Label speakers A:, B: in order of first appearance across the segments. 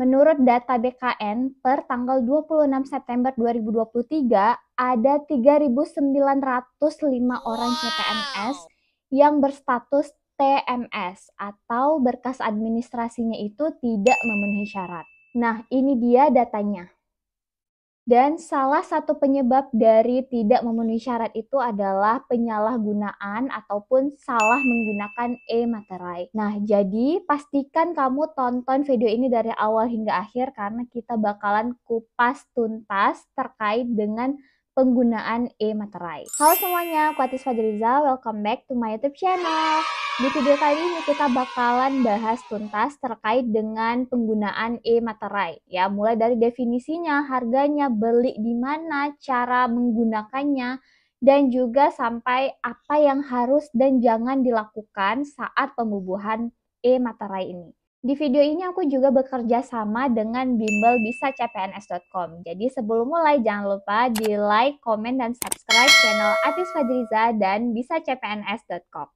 A: Menurut data BKN, per tanggal 26 September 2023, ada 3.905 orang CPNS yang berstatus TMS atau berkas administrasinya itu tidak memenuhi syarat. Nah, ini dia datanya. Dan salah satu penyebab dari tidak memenuhi syarat itu adalah penyalahgunaan ataupun salah menggunakan e-materai. Nah, jadi pastikan kamu tonton video ini dari awal hingga akhir karena kita bakalan kupas tuntas terkait dengan penggunaan e-materai. Halo semuanya, aku Atis Fajriza, welcome back to my YouTube channel. Di video kali ini kita bakalan bahas tuntas terkait dengan penggunaan e-materai. Ya, mulai dari definisinya, harganya, beli di mana, cara menggunakannya, dan juga sampai apa yang harus dan jangan dilakukan saat pembubuhan e-materai ini. Di video ini aku juga bekerja sama dengan bimbel bisacpns.com. Jadi sebelum mulai jangan lupa di like, komen, dan subscribe channel Atis Fajriza dan bisacpns.com.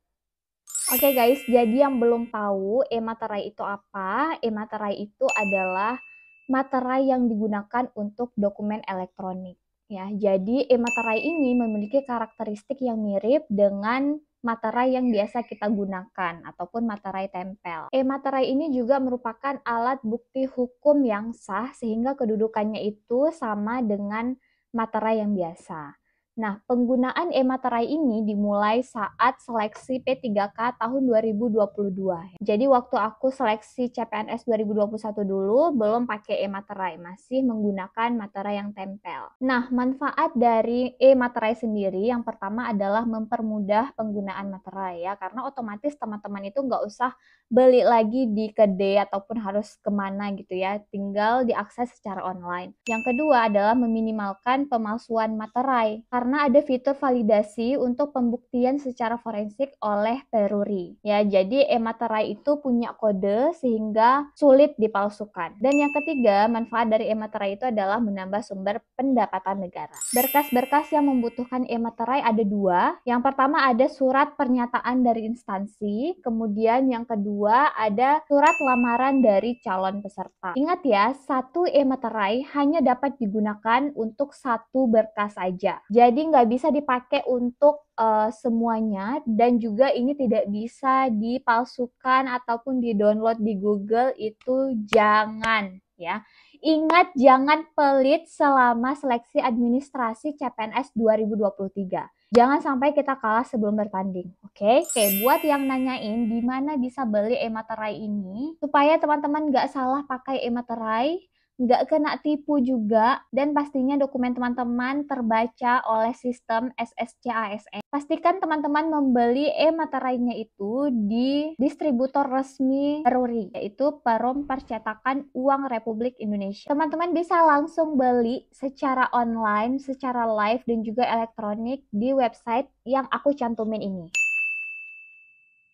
A: Oke guys, jadi yang belum tahu e-materai itu apa? E-materai itu adalah materai yang digunakan untuk dokumen elektronik. Ya, jadi e-materai ini memiliki karakteristik yang mirip dengan materai yang biasa kita gunakan ataupun materai tempel. E-materai ini juga merupakan alat bukti hukum yang sah sehingga kedudukannya itu sama dengan materai yang biasa. Nah, penggunaan e-materai ini dimulai saat seleksi P3K tahun 2022. Jadi waktu aku seleksi CPNS 2021 dulu, belum pakai e-materai, masih menggunakan materai yang tempel. Nah, manfaat dari e-materai sendiri yang pertama adalah mempermudah penggunaan materai ya, karena otomatis teman-teman itu nggak usah beli lagi di kedai ataupun harus kemana gitu ya, tinggal diakses secara online. Yang kedua adalah meminimalkan pemalsuan materai karena ada fitur validasi untuk pembuktian secara forensik oleh peruri. Ya, jadi e-materai itu punya kode sehingga sulit dipalsukan. Dan yang ketiga, manfaat dari e-materai itu adalah menambah sumber pendapatan negara. Berkas-berkas yang membutuhkan e-materai ada dua. Yang pertama ada surat pernyataan dari instansi, kemudian yang kedua ada surat lamaran dari calon peserta. Ingat ya, satu e-materai hanya dapat digunakan untuk satu berkas saja. Jadi nggak bisa dipakai untuk semuanya dan juga ini tidak bisa dipalsukan ataupun di-download di Google, itu jangan ya. Ingat, jangan pelit selama seleksi administrasi CPNS 2023. Jangan sampai kita kalah sebelum bertanding, oke? Oke, buat yang nanyain di mana bisa beli e-materai ini, supaya teman-teman nggak salah pakai e-materai, nggak kena tipu juga, dan pastinya dokumen teman-teman terbaca oleh sistem SSC ASN. Pastikan teman-teman membeli e-materainya itu di distributor resmi Peruri, yaitu Perum Percetakan Uang Republik Indonesia. Teman-teman bisa langsung beli secara online, secara live, dan juga elektronik di website yang aku cantumin ini.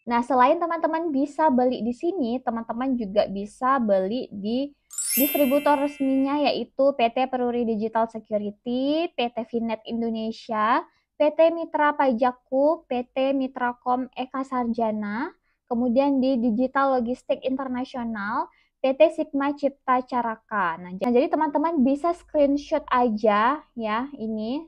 A: Nah, selain teman-teman bisa beli di sini, teman-teman juga bisa beli di distributor resminya yaitu PT Peruri Digital Security, PT Finet Indonesia, PT Mitra Pajakku, PT Mitrakom Eka Sarjana, kemudian di Digital Logistik Internasional, PT Sigma Cipta Caraka. Nah, jadi teman-teman bisa screenshot aja ya ini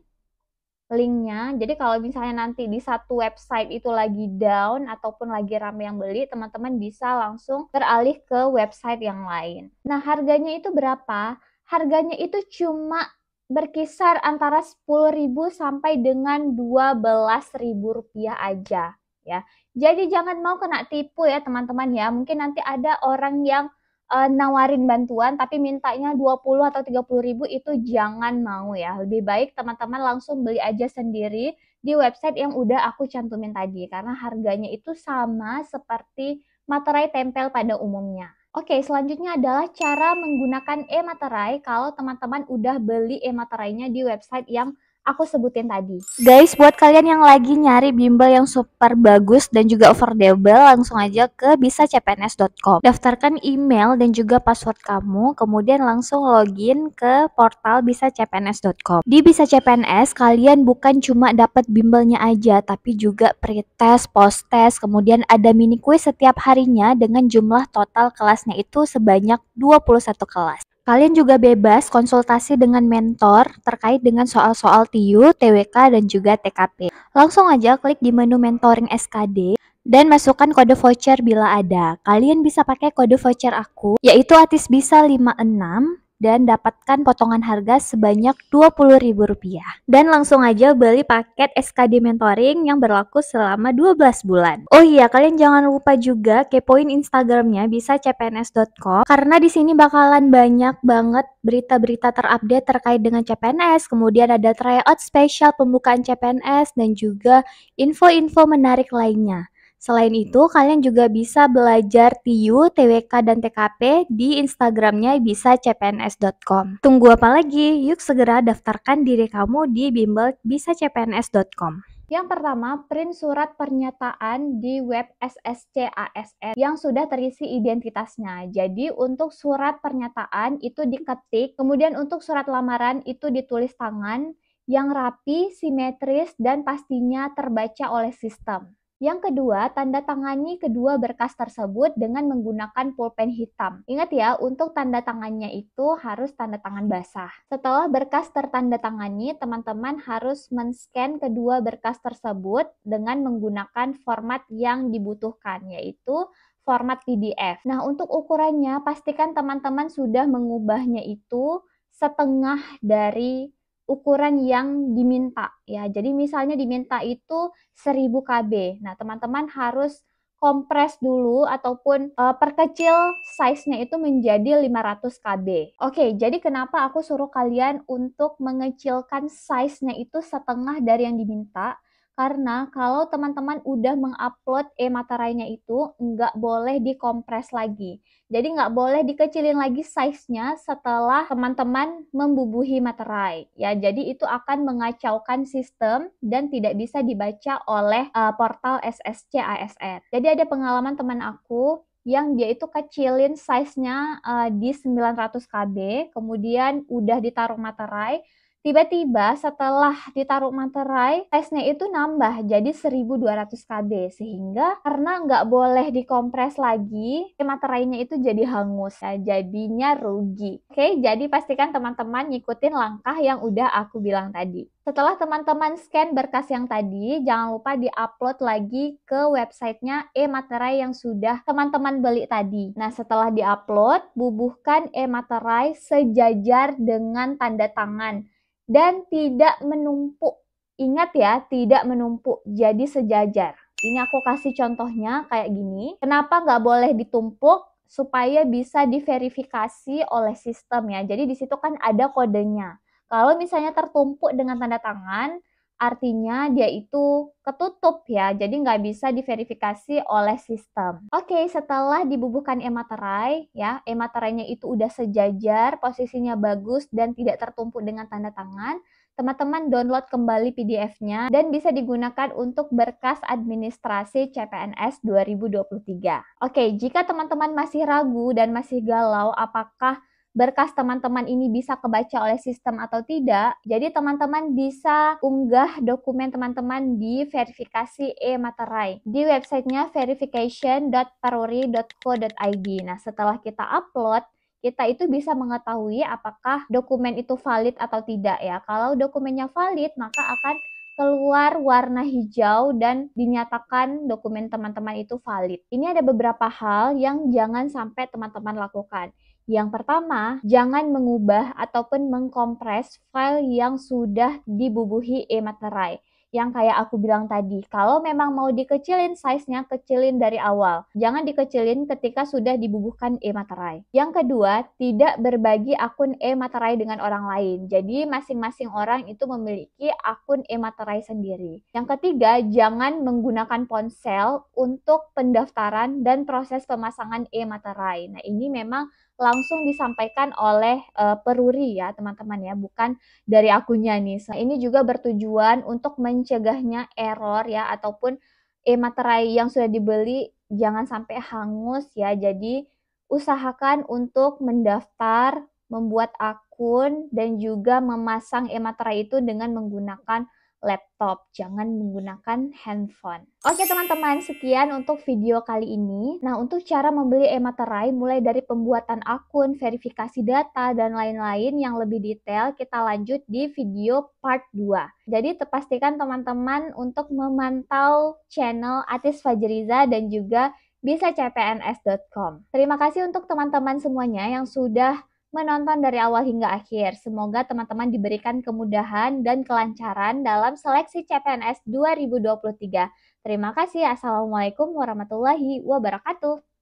A: linknya. Jadi kalau misalnya nanti di satu website itu lagi down ataupun lagi rame yang beli, teman-teman bisa langsung beralih ke website yang lain. Nah, harganya itu berapa? Harganya itu cuma berkisar antara 10.000 sampai dengan 12.000 rupiah aja ya. Jadi jangan mau kena tipu ya teman-teman ya. Mungkin nanti ada orang yang nawarin bantuan tapi mintanya 20 atau 30.000, itu jangan mau ya. Lebih baik teman-teman langsung beli aja sendiri di website yang udah aku cantumin tadi karena harganya itu sama seperti materai tempel pada umumnya. Oke, selanjutnya adalah cara menggunakan e-materai kalau teman-teman udah beli e-materainya di website yang aku sebutin tadi. Guys, buat kalian yang lagi nyari bimbel yang super bagus dan juga affordable, langsung aja ke bisacpns.com. Daftarkan email dan juga password kamu, kemudian langsung login ke portal bisacpns.com. Di Bisa CPNS, kalian bukan cuma dapat bimbelnya aja, tapi juga pretest, post-test, kemudian ada mini quiz setiap harinya dengan jumlah total kelasnya itu sebanyak 21 kelas. Kalian juga bebas konsultasi dengan mentor terkait dengan soal-soal TIU, TWK, dan juga TKP. Langsung aja klik di menu mentoring SKD dan masukkan kode voucher bila ada. Kalian bisa pakai kode voucher aku, yaitu ATISBISA 56 dan dapatkan potongan harga sebanyak Rp20.000. Dan langsung aja beli paket SKD mentoring yang berlaku selama 12 bulan. Oh iya, kalian jangan lupa juga kepoin Instagramnya bisacpns.com karena di sini bakalan banyak banget berita-berita terupdate terkait dengan CPNS, kemudian ada tryout spesial pembukaan CPNS dan juga info-info menarik lainnya. Selain itu, kalian juga bisa belajar TIU, TWK, dan TKP di Instagramnya bisacpns.com. Tunggu apa lagi? Yuk segera daftarkan diri kamu di bimbel bisacpns.com. Yang pertama, print surat pernyataan di web SSC-ASN yang sudah terisi identitasnya. Jadi untuk surat pernyataan itu diketik, kemudian untuk surat lamaran itu ditulis tangan yang rapi, simetris, dan pastinya terbaca oleh sistem. Yang kedua, tanda tangani kedua berkas tersebut dengan menggunakan pulpen hitam. Ingat ya, untuk tanda tangannya itu harus tanda tangan basah. Setelah berkas tertanda tangani, teman-teman harus men-scan kedua berkas tersebut dengan menggunakan format yang dibutuhkan, yaitu format PDF. Nah, untuk ukurannya, pastikan teman-teman sudah mengubahnya itu setengah dari ukuran yang diminta ya. Jadi misalnya diminta itu 1000 KB. Nah, teman-teman harus kompres dulu ataupun perkecil size-nya itu menjadi 500 KB. Oke, jadi kenapa aku suruh kalian untuk mengecilkan size-nya itu setengah dari yang diminta? Karena kalau teman-teman udah mengupload e-materainya itu nggak boleh dikompres lagi. Jadi nggak boleh dikecilin lagi size-nya setelah teman-teman membubuhi materai. Ya, jadi itu akan mengacaukan sistem dan tidak bisa dibaca oleh portal SSC ASN. Jadi ada pengalaman teman aku yang dia itu kecilin size-nya di 900 KB, kemudian udah ditaruh materai. Tiba-tiba setelah ditaruh materai, size-nya itu nambah jadi 1200 KB. Sehingga karena nggak boleh dikompres lagi, materainya itu jadi hangus. Ya, jadinya rugi. Oke, jadi pastikan teman-teman ngikutin langkah yang udah aku bilang tadi. Setelah teman-teman scan berkas yang tadi, jangan lupa di-upload lagi ke websitenya e-materai yang sudah teman-teman beli tadi. Nah, setelah di-upload, bubuhkan e-materai sejajar dengan tanda tangan dan tidak menumpuk. Ingat ya, tidak menumpuk, jadi sejajar. Ini aku kasih contohnya kayak gini. Kenapa nggak boleh ditumpuk? Supaya bisa diverifikasi oleh sistem ya. Jadi di situ kan ada kodenya. Kalau misalnya tertumpuk dengan tanda tangan, artinya dia itu ketutup ya, jadi nggak bisa diverifikasi oleh sistem. Oke, setelah dibubuhkan e-materai, ya, e-materainya itu udah sejajar, posisinya bagus, dan tidak tertumpuk dengan tanda tangan, teman-teman download kembali PDF-nya dan bisa digunakan untuk berkas administrasi CPNS 2023. Oke, jika teman-teman masih ragu dan masih galau apakah berkas teman-teman ini bisa kebaca oleh sistem atau tidak, jadi teman-teman bisa unggah dokumen teman-teman di verifikasi e-materai di websitenya verification.peruri.co.id. Nah, setelah kita upload, kita itu bisa mengetahui apakah dokumen itu valid atau tidak ya. Kalau dokumennya valid, maka akan keluar warna hijau dan dinyatakan dokumen teman-teman itu valid. Ini ada beberapa hal yang jangan sampai teman-teman lakukan. Yang pertama, jangan mengubah ataupun mengkompres file yang sudah dibubuhi e-materai. Yang kayak aku bilang tadi, kalau memang mau dikecilin size-nya, kecilin dari awal. Jangan dikecilin ketika sudah dibubuhkan e-materai. Yang kedua, tidak berbagi akun e-materai dengan orang lain. Jadi masing-masing orang itu memiliki akun e-materai sendiri. Yang ketiga, jangan menggunakan ponsel untuk pendaftaran dan proses pemasangan e-materai. Nah, ini memang langsung disampaikan oleh Peruri ya teman-teman ya, bukan dari akunnya nih. Ini juga bertujuan untuk mencegahnya error ya, ataupun e-materai yang sudah dibeli jangan sampai hangus ya. Jadi usahakan untuk mendaftar, membuat akun, dan juga memasang e-materai itu dengan menggunakan laptop, jangan menggunakan handphone. Oke teman-teman, sekian untuk video kali ini. Nah, untuk cara membeli e-materai mulai dari pembuatan akun, verifikasi data, dan lain-lain yang lebih detail, kita lanjut di video part 2. Jadi pastikan teman-teman untuk memantau channel Atis Fajriza dan juga bisa cpns.com. Terima kasih untuk teman-teman semuanya yang sudah menonton dari awal hingga akhir. Semoga teman-teman diberikan kemudahan dan kelancaran dalam seleksi CPNS 2023. Terima kasih. Assalamualaikum warahmatullahi wabarakatuh.